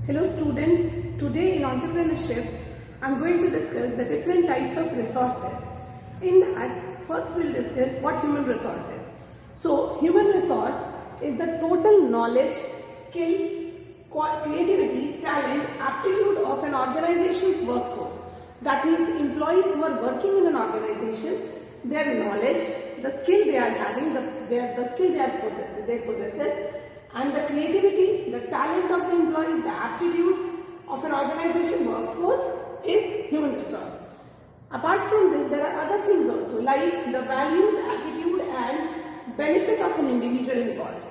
Hello students, today in entrepreneurship, I'm going to discuss the different types of resources. In that, first we'll discuss what human resource is. So, human resource is the total knowledge, skill, creativity, talent, aptitude of an organization's workforce. That means employees who are working in an organization, their knowledge, the skill they are having, the skill they possess, and the creativity, the talent of the employees, the aptitude of an organization workforce is human resource. Apart from this, there are other things also like the values, attitude and benefit of an individual involved.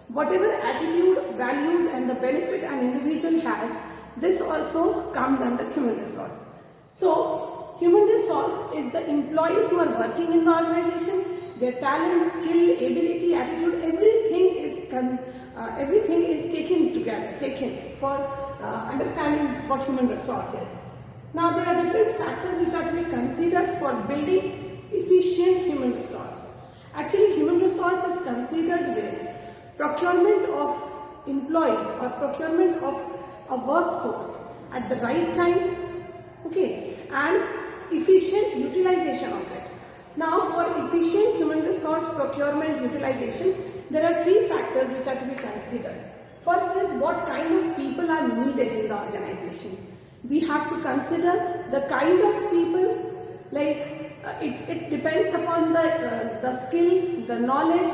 Whatever attitude, values and the benefit an individual has, this also comes under human resource. So, human resource is the employees who are working in the organization, their talent, skill, ability, attitude, everything is taken for understanding what human resource is. Now there are different factors which are to be considered for building efficient human resource. Actually, human resource is considered with procurement of employees or procurement of a workforce at the right time, and efficient utilization of it. Now for efficient human resource procurement utilization, there are three factors which are to be considered. First is what kind of people are needed in the organization. We have to consider the kind of people, like it depends upon the skill, the knowledge,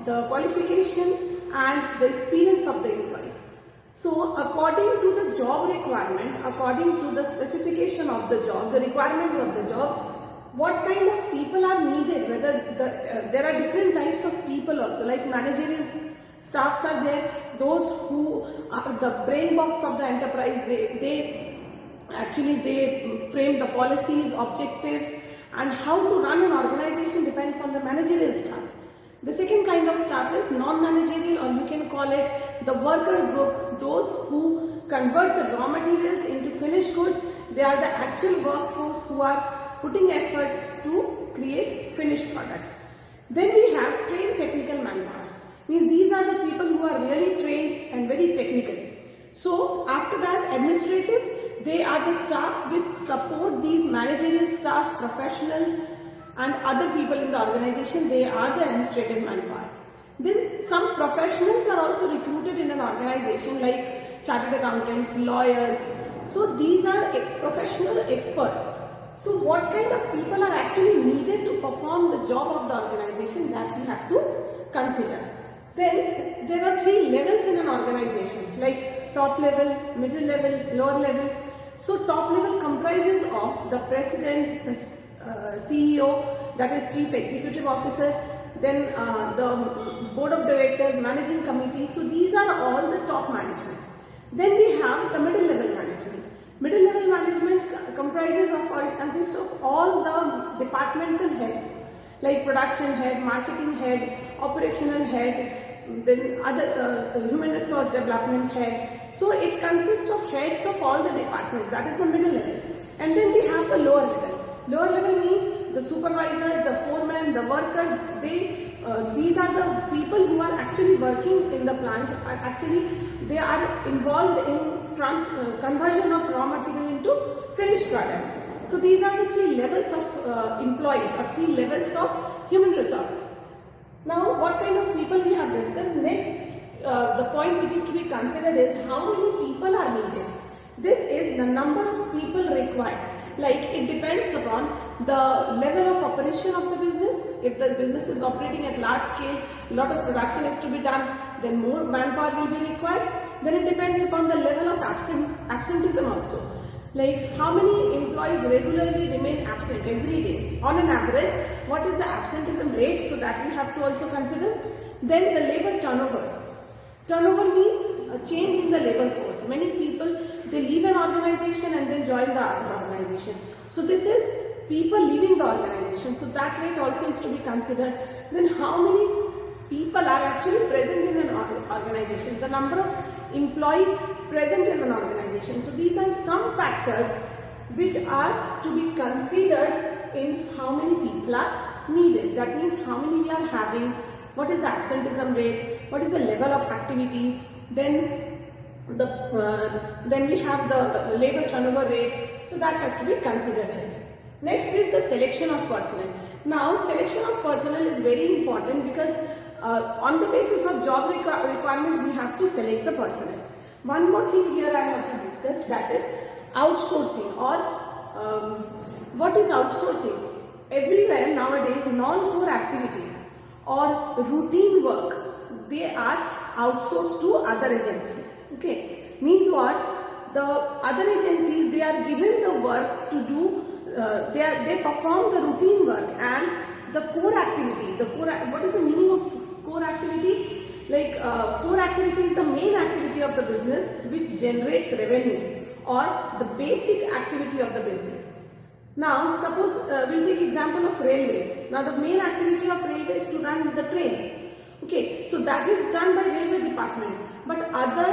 the qualification and the experience of the employees. So according to the job requirement, according to the specification of the job, the requirement of the job, what kind of people are needed, there are different types of people also, like managerial staffs are there, those who are the brain box of the enterprise, they frame the policies, objectives and how to run an organization depends on the managerial staff. The second kind of staff is non-managerial, or you can call it the worker group, those who convert the raw materials into finished goods. They are the actual workforce who are putting effort to create finished products. Then we have trained technical manpower. Means these are the people who are really trained and very technical. So after that, administrative, they are the staff which support these managerial staff, professionals and other people in the organization. They are the administrative manpower. Then some professionals are also recruited in an organization like chartered accountants, lawyers. So these are professional experts. So what kind of people are actually needed to perform the job of the organization, that we have to consider. Then there are three levels in an organization, like top level, middle level, lower level. So top level comprises of the president, the CEO, that is chief executive officer, then the board of directors, managing committee. So these are all the top management. Then we have the middle level management. Middle level management comprises of, or it consists of all the departmental heads like production head, marketing head, operational head, then other human resource development head. So it consists of heads of all the departments, that is the middle level. And then we have the lower level. Lower level means the supervisors, the foremen, the worker, these are the people who are actually working in the plant, they are involved in conversion of raw material into finished product. So these are the three levels of employees, or three levels of human resource. Now what kind of people we have discussed. Next, the point which is to be considered is how many people are needed. This is the number of people required. Like it depends upon the level of operation of the business. If the business is operating at large scale, a lot of production is to be done, then more manpower will be required. Then it depends upon the level of absenteeism also. Like how many employees regularly remain absent every day. On an average, what is the absenteeism rate? So that we have to also consider. Then the labor turnover. Turnover means a change in the labor force. Many people, they leave an organization and then join the other organization. So this is people leaving the organization. So that rate also is to be considered. Then how many people are actually present in an organization, the number of employees present in an organization. So these are some factors which are to be considered in how many people are needed. That means how many we are having, what is the absenteeism rate, what is the level of activity, then Then we have the labor turnover rate, so that has to be considered here. Next is the selection of personnel. Now selection of personnel is very important because on the basis of job requirement we have to select the personnel. One more thing here I have to discuss, that is outsourcing, or what is outsourcing? Everywhere nowadays non-core activities or routine work, they are outsourced to other agencies. Okay, means what? The other agencies, they are given the work to do, they perform the routine work, and the core activity, what is the meaning of core activity? Like core activity is the main activity of the business which generates revenue, or the basic activity of the business. Now suppose we'll take example of railways. Now the main activity of railways is to run the trains. Okay, so that is done by railway department, but other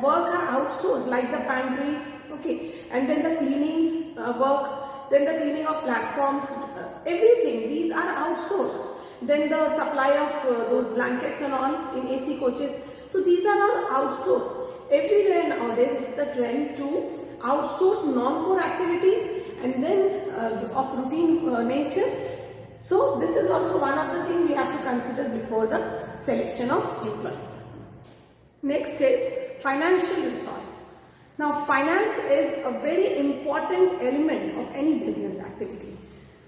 work are outsourced, like the pantry, okay, and then the cleaning work, then the cleaning of platforms, everything, these are outsourced. Then the supply of those blankets and all in AC coaches, so these are all outsourced. Everywhere nowadays it's the trend to outsource non-core activities and then of routine nature. So this is also one of the things we have to consider before the selection of employees. Next is financial resource. Now finance is a very important element of any business activity,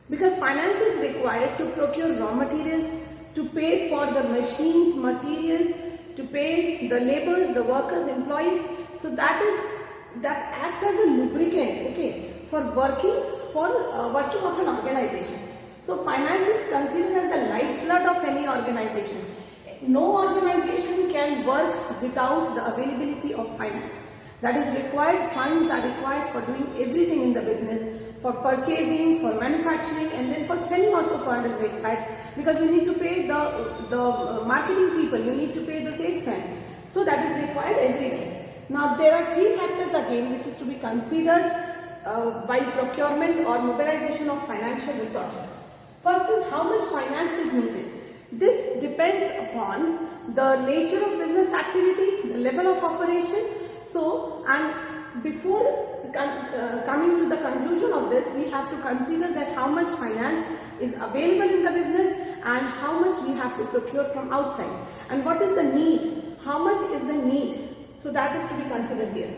because finance is required to procure raw materials, to pay for the machines, materials, to pay the laborers, the workers, employees. So that act as a lubricant, okay, for working of an organization. So finance is considered as the lifeblood of any organization. No organization can work without the availability of finance. That is required. Funds are required for doing everything in the business, for purchasing, for manufacturing, and then for selling also fund is required, because you need to pay the marketing people, you need to pay the salesman. So that is required everywhere. Now there are three factors again which is to be considered by procurement or mobilization of financial resources. First is how much finance is needed. This depends upon the nature of business activity, the level of operation. So, and before coming to the conclusion of this, we have to consider that how much finance is available in the business and how much we have to procure from outside, and what is the need, how much is the need. So that is to be considered here.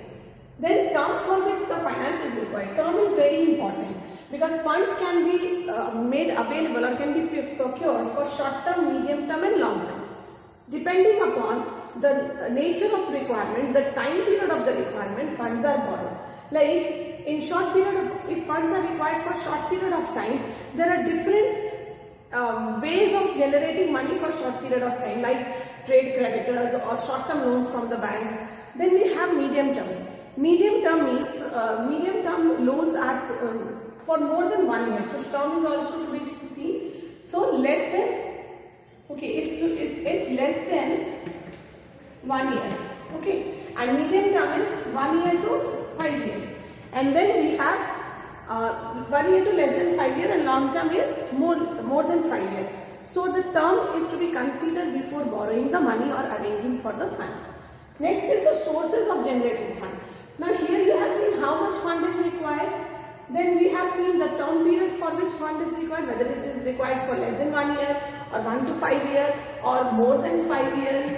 Then term for which the finance is required. Term is very important, because funds can be made available or can be procured for short term, medium term and long term. Depending upon the nature of requirement, the time period of the requirement, funds are borrowed. Like in short period of, if funds are required for short period of time, there are different ways of generating money for short period of time, like trade creditors or short term loans from the bank. Then we have medium term. Medium term means medium term loans are for more than 1 year. So term is also to be seen. So less than, okay, it's less than 1 year. Okay, and medium term is 1 year to 5 years. And then we have 1 year to less than 5 years, and long term is more than 5 years. So the term is to be considered before borrowing the money or arranging for the funds. Next is the sources of generating fund. Now here you have seen how much fund is required. Then we have seen the term period for which fund is required, whether it is required for less than 1 year or 1 to 5 years or more than 5 years.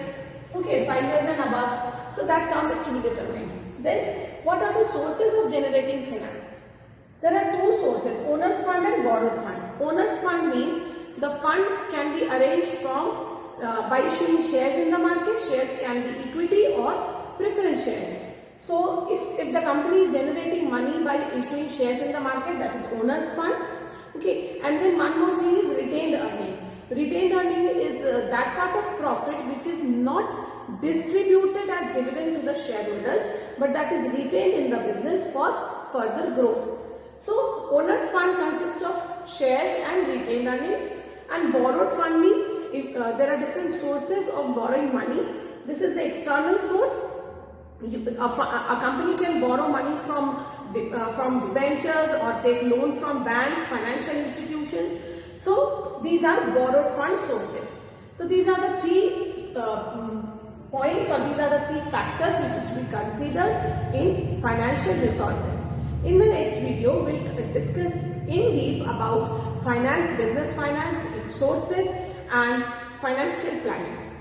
Okay, 5 years and above. So that term is to be determined. Then what are the sources of generating finance? There are two sources, owner's fund and borrowed fund. Owner's fund means the funds can be arranged from by issuing shares in the market. Shares can be equity or preference shares. So if the company is generating money by issuing shares in the market, that is owner's fund. Okay, and then one more thing is retained earning. Retained earning is that part of profit which is not distributed as dividend to the shareholders, but that is retained in the business for further growth. So owner's fund consists of shares and retained earnings, and borrowed fund means there are different sources of borrowing money. This is the external source. A company can borrow money from debentures or take loan from banks, financial institutions. So these are borrowed fund sources. So these are the three points, or these are the three factors which is to be considered in financial resources. In the next video, we'll discuss in deep about finance, business finance, its sources and financial planning.